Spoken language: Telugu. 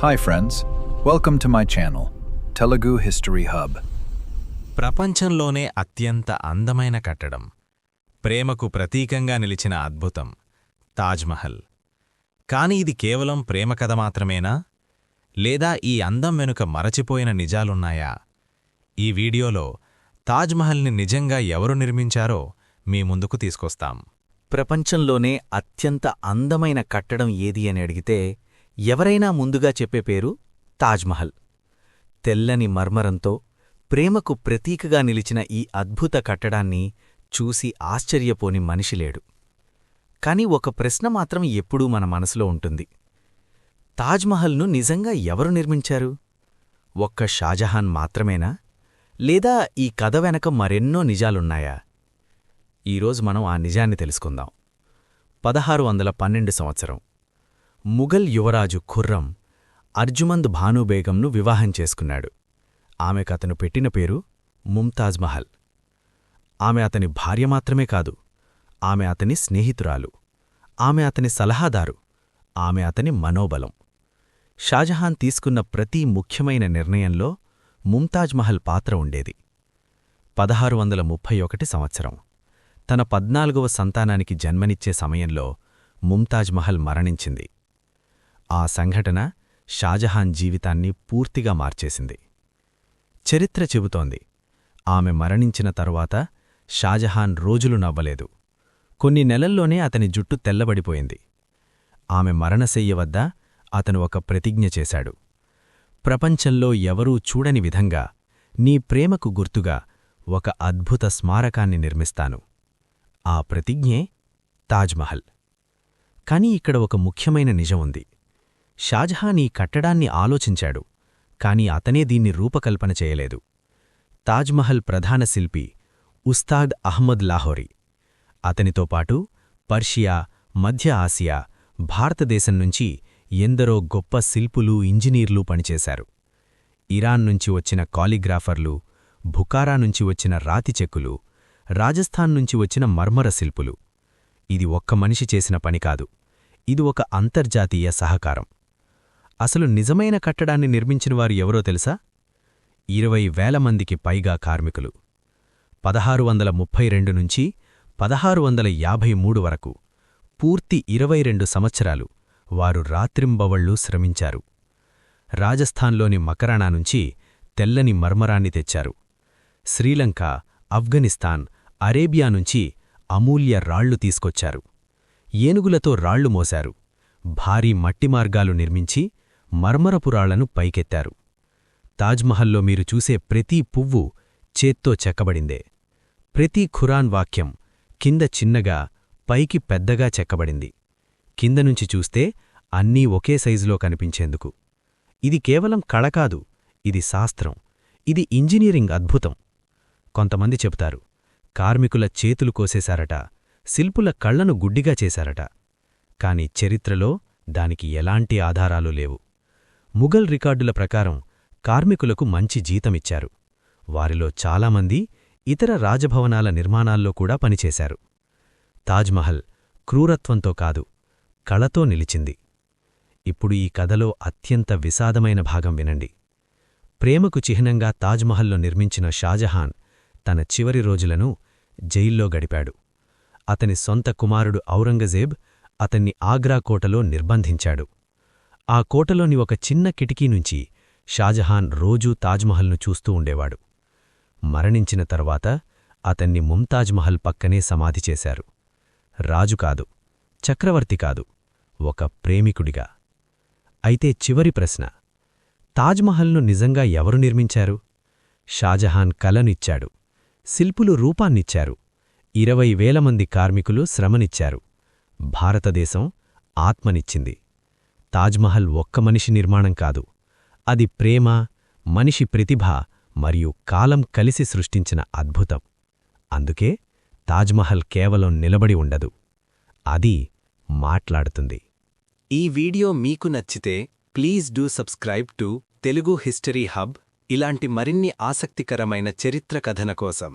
Hi friends, welcome to my channel, Telugu History Hub. ప్రపంచంలోనే అత్యంత అందమైన కట్టడం, ప్రేమకు ప్రతీకంగా నిలిచిన అద్భుతం తాజ్మహల్. కాని ఇది కేవలం ప్రేమ కథ మాత్రమేనా? లేదా ఈ అందం వెనుక మరచిపోయిన నిజాలున్నాయా? ఈ వీడియోలో తాజ్మహల్ని నిజంగా ఎవరు నిర్మించారో మీ ముందుకు తీసుకొస్తాం. ప్రపంచంలోనే అత్యంత అందమైన కట్టడం ఏది అని అడిగితే ఎవరైనా ముందుగా చెప్పే పేరు తాజ్మహల్. తెల్లని మర్మరంతో ప్రేమకు ప్రతీకగా నిలిచిన ఈ అద్భుత కట్టడాన్ని చూసి ఆశ్చర్యపోని మనిషి లేడు. కాని ఒక ప్రశ్న మాత్రం ఎప్పుడూ మన మనసులో ఉంటుంది. తాజ్మహల్ను నిజంగా ఎవరు నిర్మించారు? ఒక్క షాజహాన్ మాత్రమేనా? లేదా ఈ కథ వెనక మరెన్నో నిజాలున్నాయా? ఈరోజు మనం ఆ నిజాన్ని తెలుసుకుందాం. 1612 సంవత్సరం ముఘల్ యువరాజు ఖుర్రం అర్జుమంద్ భానుబేగంను వివాహం చేసుకున్నాడు. ఆమెకతను పెట్టిన పేరు ముంతాజ్ మహల్. ఆమె అతని భార్య మాత్రమే కాదు, ఆమె అతని స్నేహితురాలు, ఆమె అతని సలహాదారు, ఆమె అతని మనోబలం. షాజహాన్ తీసుకున్న ప్రతి ముఖ్యమైన నిర్ణయంలో ముంతాజ్ మహల్ పాత్ర ఉండేది. 1631 సంవత్సరం తన 14వ సంతానానికి జన్మనిచ్చే సమయంలో ముంతాజ్ మహల్ మరణించింది. ఆ సంఘటన షాజహాన్ జీవితాన్ని పూర్తిగా మార్చేసింది. చరిత్ర చెబుతోంది, ఆమె మరణించిన తరువాత షాజహాన్ రోజులు నవ్వలేదు. కొన్ని నెలల్లోనే అతని జుట్టు తెల్లబడిపోయింది. ఆమె మరణశయ్య వద్ద అతను ఒక ప్రతిజ్ఞ చేశాడు. ప్రపంచంలో ఎవరూ చూడని విధంగా నీ ప్రేమకు గుర్తుగా ఒక అద్భుత స్మారకాన్ని నిర్మిస్తాను. ఆ ప్రతిజ్ఞే తాజ్మహల్. కాని ఇక్కడ ఒక ముఖ్యమైన నిజం ఉంది. షాజహాన్ ఈ కట్టడాన్ని ఆలోచించాడు, కాని అతనే దీన్ని రూపకల్పన చేయలేదు. తాజ్మహల్ ప్రధాన శిల్పి ఉస్తాద్ అహ్మద్ లాహోరీ. అతనితో పాటు పర్షియా, మధ్య ఆసియా, భారతదేశం నుంచి ఎందరో గొప్ప శిల్పులు, ఇంజనీర్లు పనిచేశారు. ఇరాన్ నుంచి వచ్చిన కాలిగ్రాఫర్లు, బుఖారా నుంచి వచ్చిన రాతి చెక్కులు, రాజస్థాన్ నుంచి వచ్చిన మర్మర శిల్పులు. ఇది ఒక్క మనిషి చేసిన పని కాదు, ఇది ఒక అంతర్జాతీయ సహకారం. అసలు నిజమైన కట్టడాన్ని నిర్మించినవారు ఎవరో తెలుసా? 20,000 మందికి పైగా కార్మికులు. 1632 నుంచి 1653 వరకు పూర్తి 22 సంవత్సరాలు వారు రాత్రింబవళ్లూ శ్రమించారు. రాజస్థాన్లోని మకరాణా నుంచి తెల్లని మర్మరాన్ని తెచ్చారు. శ్రీలంక, ఆఫ్ఘనిస్తాన్, అరేబియా నుంచి అమూల్య రాళ్లు తీసుకొచ్చారు. ఏనుగులతో రాళ్లు మోశారు. భారీ మట్టి మార్గాలు నిర్మించి మర్మరపురాళ్లను పైకెత్తారు. తాజ్మహల్లో మీరు చూసే ప్రతి పువ్వు చేత్తో చెక్కబడిందే. ప్రతి ఖురాన్ వాక్యం కింద చిన్నగా, పైకి పెద్దగా చెక్కబడింది. కిందనుంచి చూస్తే అన్నీ ఒకే సైజులో కనిపించేందుకు. ఇది కేవలం కళ కాదు, ఇది శాస్త్రం, ఇది ఇంజనీరింగ్ అద్భుతం. కొంతమంది చెబుతారు, కార్మికుల చేతులు కోసేశారట, శిల్పుల కళ్లను గుడ్డిగా చేశారట. కాని చరిత్రలో దానికి ఎలాంటి ఆధారాలు లేవు. ముఘల్ రికార్డుల ప్రకారం కార్మికులకు మంచి జీతమిచ్చారు. వారిలో చాలామంది ఇతర రాజభవనాల నిర్మాణాల్లో కూడా పనిచేశారు. తాజ్మహల్ క్రూరత్వంతో కాదు, కళతో నిలిచింది. ఇప్పుడు ఈ కథలో అత్యంత విషాదమైన భాగం వినండి. ప్రేమకు చిహ్నంగా తాజ్మహల్ను నిర్మించిన షాజహాన్ తన చివరి రోజులను జైల్లో గడిపాడు. అతని సొంత కుమారుడు ఔరంగజేబ్ అతన్ని ఆగ్రా కోటలో నిర్బంధించాడు. ఆ కోటలోని ఒక చిన్న కిటికీ నుంచి షాజహాన్ రోజూ తాజ్మహల్ను చూస్తూ ఉండేవాడు. మరణించిన తరువాత అతన్ని ముంతాజ్ మహల్ పక్కనే సమాధి చేశారు. రాజు కాదు, చక్రవర్తి కాదు, ఒక ప్రేమికుడిగా. అయితే చివరి ప్రశ్న, తాజ్మహల్ను నిజంగా ఎవరు నిర్మించారు? షాజహాన్ కలనిచ్చాడు, శిల్పులు రూపాన్నిచ్చారు, 20,000 మంది కార్మికులు శ్రమనిచ్చారు, భారతదేశం ఆత్మనిచ్చింది. తాజ్మహల్ ఒక్క మనిషి నిర్మాణం కాదు, అది ప్రేమ, మనిషి ప్రతిభ మరియు కాలం కలిసి సృష్టించిన అద్భుతం. అందుకే తాజ్మహల్ కేవలం నిలబడి ఉండదు, అది మాట్లాడుతుంది. ఈ వీడియో మీకు నచ్చితే please do subscribe to Telugu history hub. ఇలాంటి మరిన్ని ఆసక్తికరమైన చరిత్ర కథన కోసం.